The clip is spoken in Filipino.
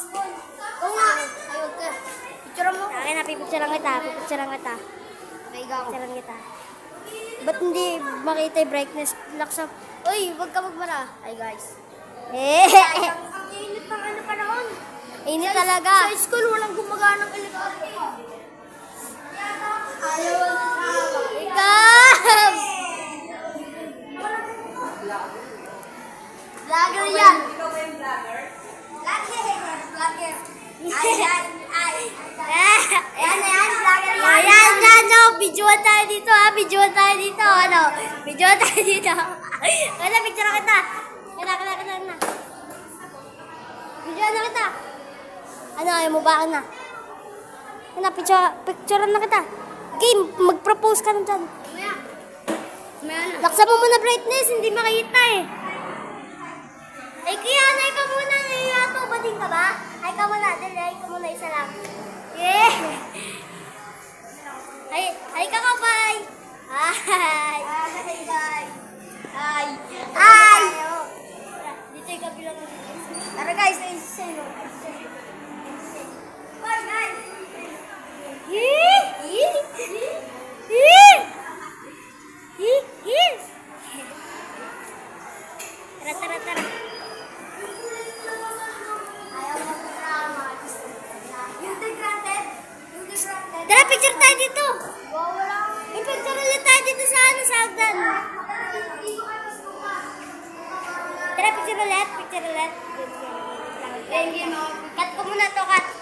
Oo nga. Ayun ka. Picture mo. Akin na, pipicturean kita. Picturean kita. Ba't hindi makita yung brightness? Laksa. Uy, wag ka magmara. Ay guys. Ang init ng ano panahon. init talaga. Sa school, walang gumagana ng electric. Ayaw na. Ikaw! Vlogger yan. Vlogger. Ayan, no. Videoan tayo dito, ha. Videoan tayo dito, ano. Videoan tayo dito. Kaya, picture kita. Kaya. Videoan na kita. Ano, ayaw mo ba na? Kaya, picturean na kita. Game, mag-propose ka na dyan. Laksa mo muna brightness, hindi makita eh. Ay, kaya na ikaw muna. Bading ka ba? Ay, ka muna. Ay, ka muna. Isa lang. Yeah! Ay, ka kapay! Hi! Hi! Dito yung kabilang. Tara guys, sa'yo. Bye guys! Tara. Tara, picture tayo dito. May picture ulit tayo dito sa hagdan. Tara, picture ulit. Cut ko muna to, cut.